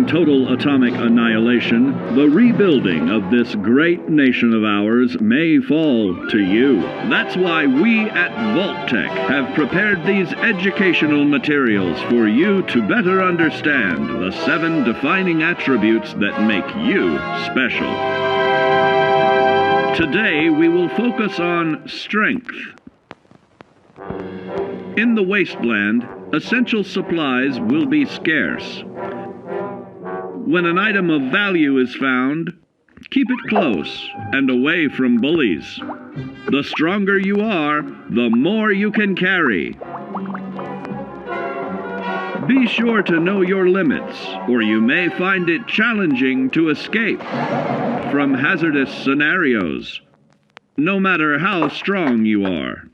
total atomic annihilation, the rebuilding of this great nation of ours may fall to you. That's why we at Vault-Tec have prepared these educational materials for you to better understand the 7 defining attributes that make you special. Today we will focus on strength. In the wasteland, essential supplies will be scarce. When an item of value is found, keep it close and away from bullies. The stronger you are, the more you can carry. Be sure to know your limits, or you may find it challenging to escape from hazardous scenarios, no matter how strong you are.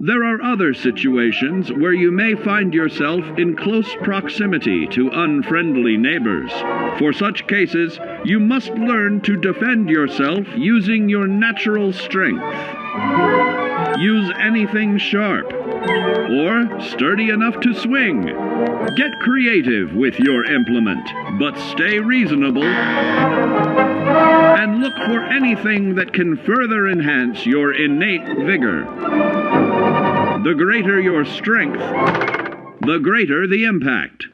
There are other situations where you may find yourself in close proximity to unfriendly neighbors. For such cases, you must learn to defend yourself using your natural strength. Use anything sharp or sturdy enough to swing. Get creative with your implement, but stay reasonable. And look for anything that can further enhance your innate vigor. The greater your strength, the greater the impact.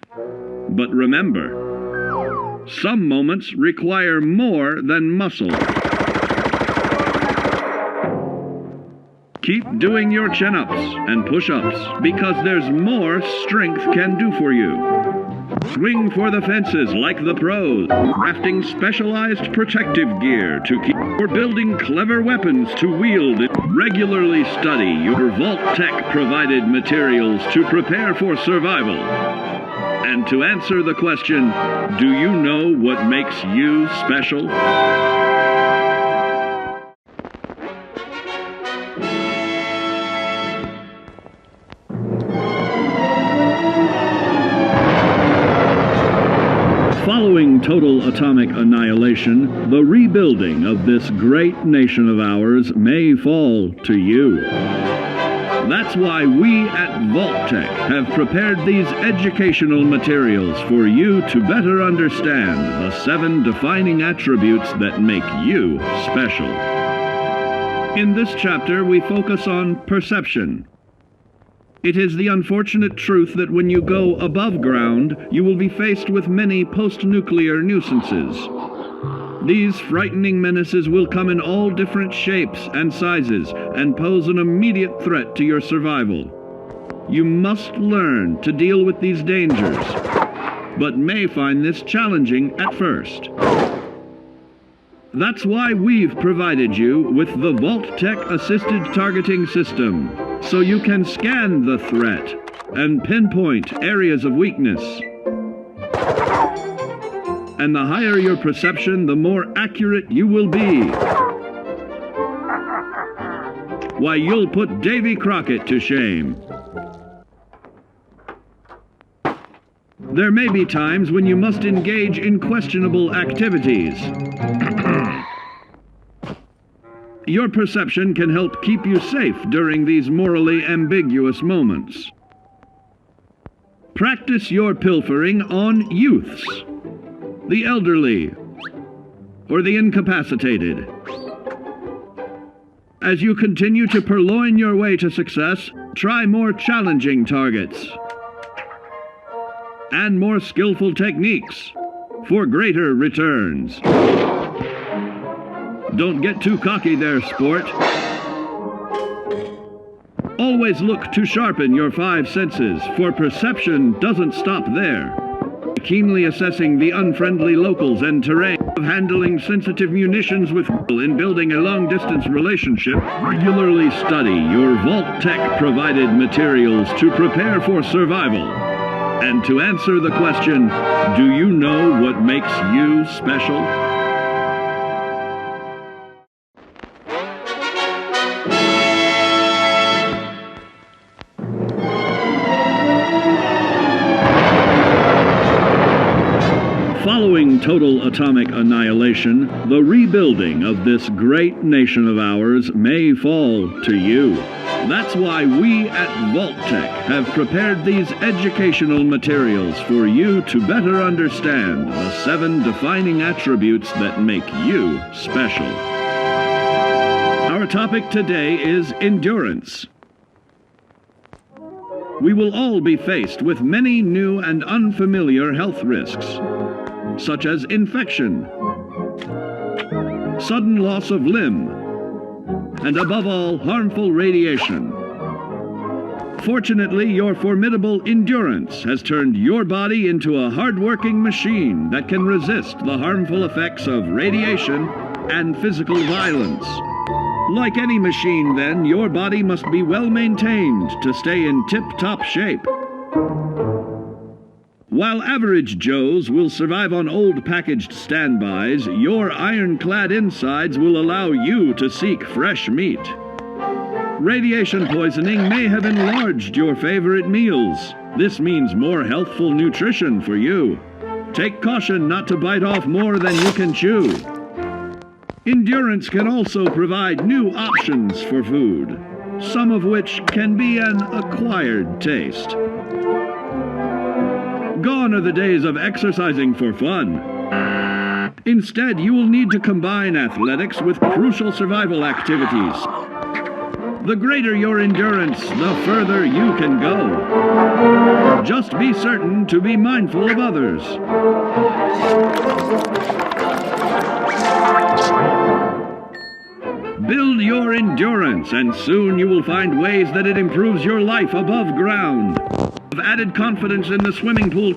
But remember, some moments require more than muscle. Keep doing your chin-ups and push-ups because there's more strength can do for you. Swing for the fences like the pros, crafting specialized protective gear to keep, or building clever weapons to wield. Regularly study your Vault-Tec provided materials to prepare for survival. And to answer the question, do you know what makes you special? Following total atomic annihilation, the rebuilding of this great nation of ours may fall to you. That's why we at Vault-Tec have prepared these educational materials for you to better understand the 7 defining attributes that make you special. In this chapter, we focus on perception. It is the unfortunate truth that when you go above ground, you will be faced with many post-nuclear nuisances. These frightening menaces will come in all different shapes and sizes and pose an immediate threat to your survival. You must learn to deal with these dangers, but may find this challenging at first. That's why we've provided you with the Vault-Tec assisted targeting system, so you can scan the threat and pinpoint areas of weakness. And the higher your perception, the more accurate you will be. Why, you'll put Davy Crockett to shame. There may be times when you must engage in questionable activities. Your perception can help keep you safe during these morally ambiguous moments. Practice your pilfering on youths, the elderly, or the incapacitated. As you continue to purloin your way to success, try more challenging targets and more skillful techniques for greater returns. Don't get too cocky there, sport. Always look to sharpen your 5 senses, for perception doesn't stop there. Keenly assessing the unfriendly locals and terrain, of handling sensitive munitions with in building a long-distance relationship. Regularly study your Vault-Tec provided materials to prepare for survival. And to answer the question, do you know what makes you special? total atomic annihilation, the rebuilding of this great nation of ours may fall to you. That's why we at Vault-Tec have prepared these educational materials for you to better understand the 7 defining attributes that make you special. Our topic today is endurance. We will all be faced with many new and unfamiliar health risks, such as infection, sudden loss of limb, and above all, harmful radiation. Fortunately, your formidable endurance has turned your body into a hard-working machine that can resist the harmful effects of radiation and physical violence. Like any machine, then, your body must be well maintained to stay in tip-top shape. While average Joes will survive on old packaged standbys, your ironclad insides will allow you to seek fresh meat. Radiation poisoning may have enlarged your favorite meals. This means more healthful nutrition for you. Take caution not to bite off more than you can chew. Endurance can also provide new options for food, some of which can be an acquired taste. Gone are the days of exercising for fun. Instead, you will need to combine athletics with crucial survival activities. The greater your endurance, the further you can go. Just be certain to be mindful of others. Build your endurance, and soon you will find ways that it improves your life above ground. Added confidence in the swimming pool,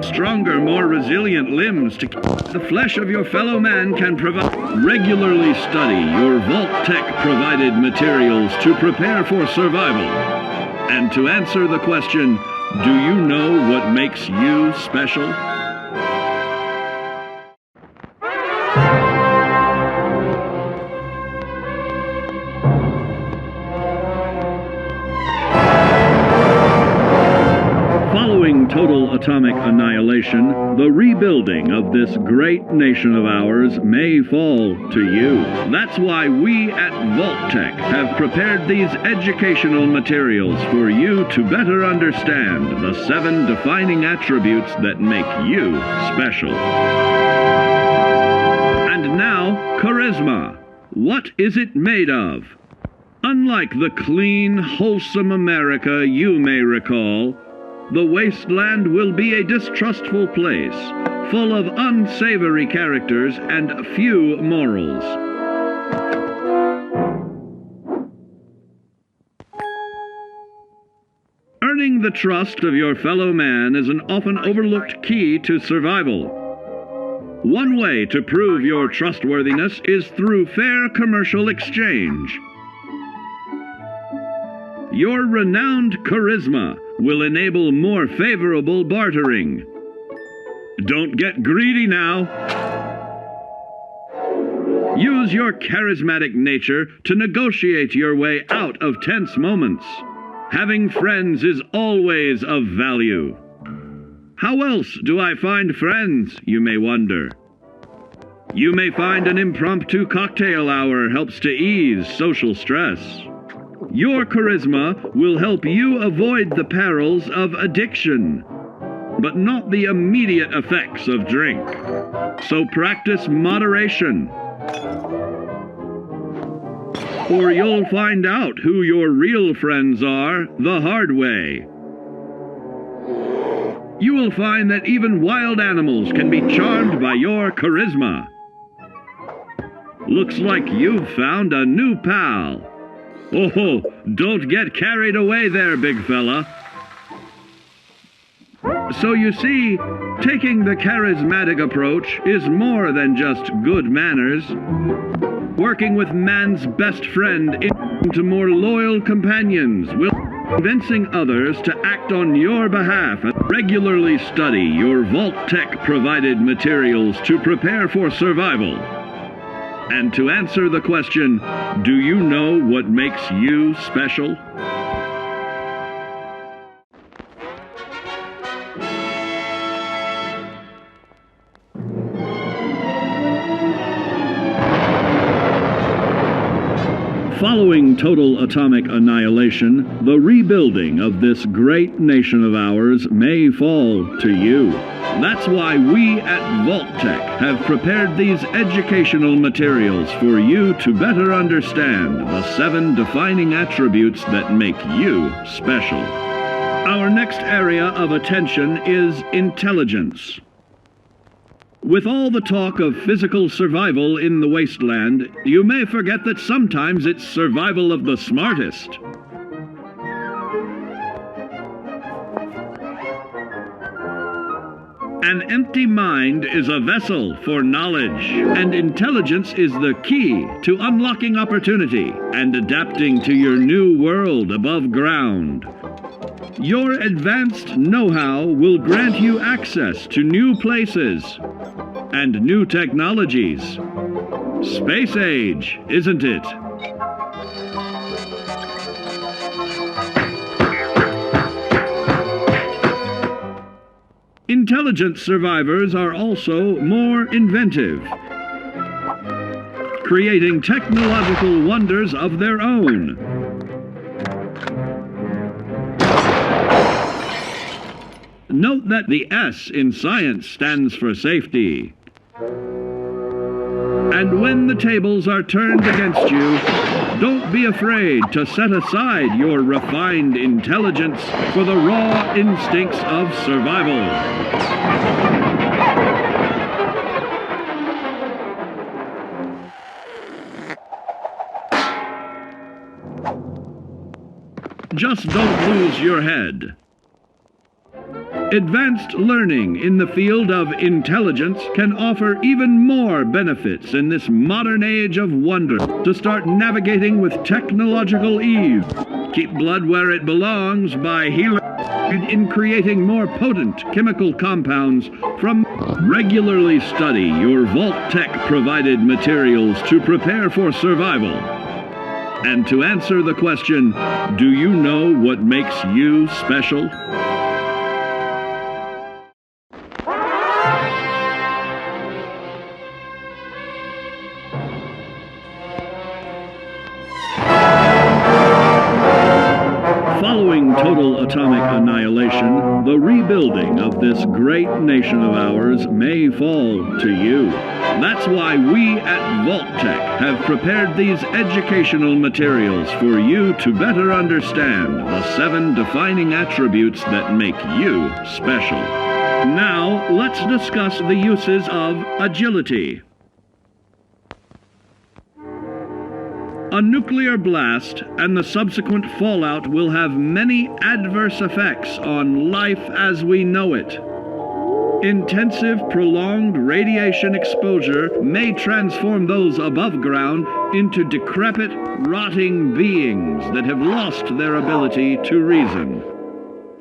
stronger, more resilient limbs to the flesh of your fellow man can provide. Regularly study your Vault-Tec provided materials to prepare for survival. And to answer the question, do you know what makes you special? Total atomic annihilation, the rebuilding of this great nation of ours may fall to you. That's why we at Vault-Tec have prepared these educational materials for you to better understand the 7 defining attributes that make you special. And now, charisma. What is it made of? Unlike the clean, wholesome America you may recall, the wasteland will be a distrustful place, full of unsavory characters and few morals. Earning the trust of your fellow man is an often overlooked key to survival. One way to prove your trustworthiness is through fair commercial exchange. Your renowned charisma will enable more favorable bartering. Don't get greedy now. Use your charismatic nature to negotiate your way out of tense moments. Having friends is always of value. How else do I find friends, you may wonder? You may find an impromptu cocktail hour helps to ease social stress. Your charisma will help you avoid the perils of addiction, but not the immediate effects of drink. So practice moderation, or you'll find out who your real friends are the hard way. You will find that even wild animals can be charmed by your charisma. Looks like you've found a new pal. Oh, don't get carried away there, big fella. So you see, taking the charismatic approach is more than just good manners. Working with man's best friend into more loyal companions will convincing others to act on your behalf. Regularly study your Vault-Tec provided materials to prepare for survival. And to answer the question, do you know what makes you special? Following total atomic annihilation, the rebuilding of this great nation of ours may fall to you. That's why we at Vault-Tec have prepared these educational materials for you to better understand the 7 defining attributes that make you special. Our next area of attention is intelligence. With all the talk of physical survival in the wasteland, you may forget that sometimes it's survival of the smartest. An empty mind is a vessel for knowledge, and intelligence is the key to unlocking opportunity and adapting to your new world above ground. Your advanced know-how will grant you access to new places and new technologies. Space age, isn't it? Intelligent survivors are also more inventive, creating technological wonders of their own. Note that the S in science stands for safety. And when the tables are turned against you, don't be afraid to set aside your refined intelligence for the raw instincts of survival. Just don't lose your head. Advanced learning in the field of intelligence can offer even more benefits in this modern age of wonder to start navigating with technological ease. Keep blood where it belongs by healing in creating more potent chemical compounds from. Regularly study your Vault-Tec provided materials to prepare for survival. And to answer the question, do you know what makes you special? Following total atomic annihilation, the rebuilding of this great nation of ours may fall to you. That's why we at Vault-Tec have prepared these educational materials for you to better understand the 7 defining attributes that make you special. Now, let's discuss the uses of agility. A nuclear blast and the subsequent fallout will have many adverse effects on life as we know it. Intensive, prolonged radiation exposure may transform those above ground into decrepit, rotting beings that have lost their ability to reason.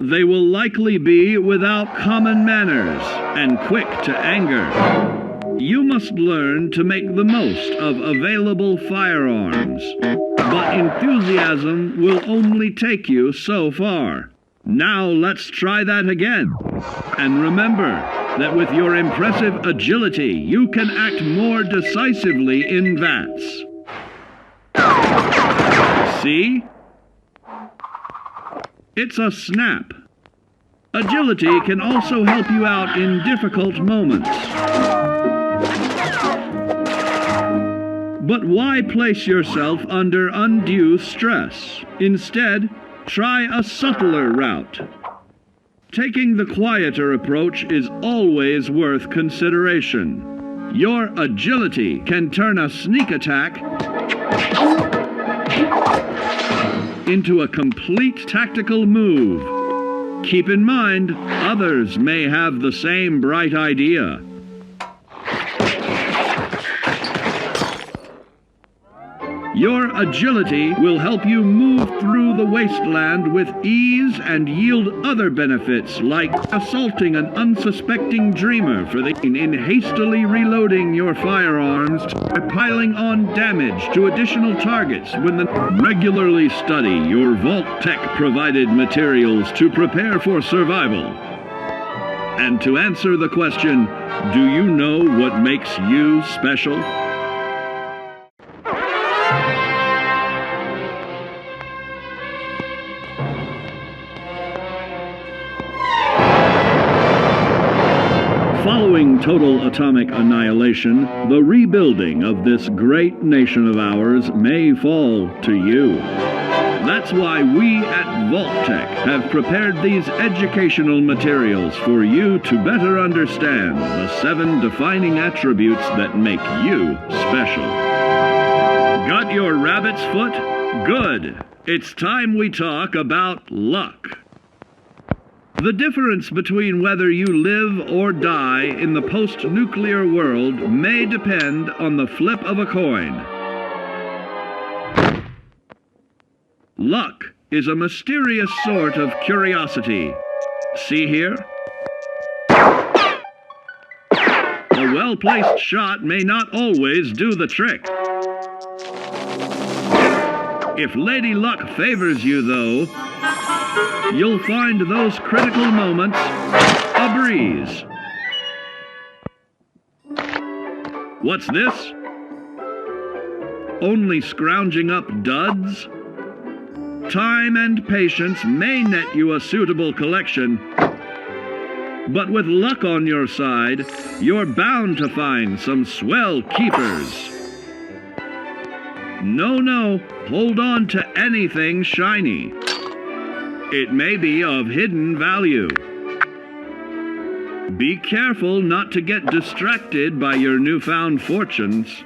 They will likely be without common manners and quick to anger. You must learn to make the most of available firearms, but enthusiasm will only take you so far. Now let's try that again. And remember that with your impressive agility, you can act more decisively in vats. See? It's a snap. Agility can also help you out in difficult moments. But why place yourself under undue stress? Instead, try a subtler route. Taking the quieter approach is always worth consideration. Your agility can turn a sneak attack into a complete tactical move. Keep in mind, others may have the same bright idea. Your agility will help you move through the wasteland with ease and yield other benefits like assaulting an unsuspecting dreamer in hastily reloading your firearms by piling on damage to additional targets when regularly study your Vault-Tec provided materials to prepare for survival. And to answer the question, do you know what makes you special? Following total atomic annihilation, the rebuilding of this great nation of ours may fall to you. That's why we at Vault-Tec have prepared these educational materials for you to better understand the 7 defining attributes that make you special. Got your rabbit's foot? Good. It's time we talk about luck. The difference between whether you live or die in the post-nuclear world may depend on the flip of a coin. Luck is a mysterious sort of curiosity. See here? A well-placed shot may not always do the trick. If Lady Luck favors you, though, you'll find those critical moments a breeze. What's this? Only scrounging up duds? Time and patience may net you a suitable collection, but with luck on your side, you're bound to find some swell keepers. No, hold on to anything shiny. It may be of hidden value. Be careful not to get distracted by your newfound fortunes.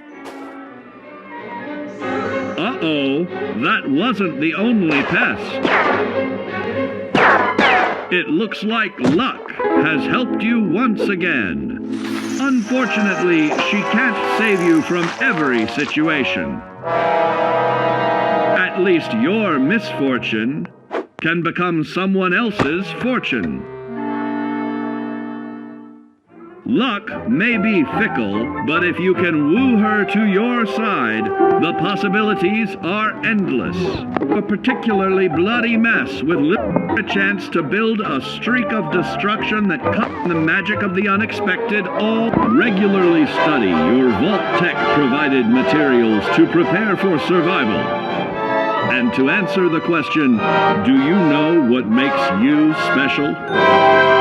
Uh-oh, that wasn't the only pest. It looks like luck has helped you once again. Unfortunately, she can't save you from every situation. At least your misfortune can become someone else's fortune. Luck may be fickle, but if you can woo her to your side, the possibilities are endless. A particularly bloody mess with a chance to build a streak of destruction that cuts the magic of the unexpected. All regularly study your Vault-Tec provided materials to prepare for survival. And to answer the question, do you know what makes you special?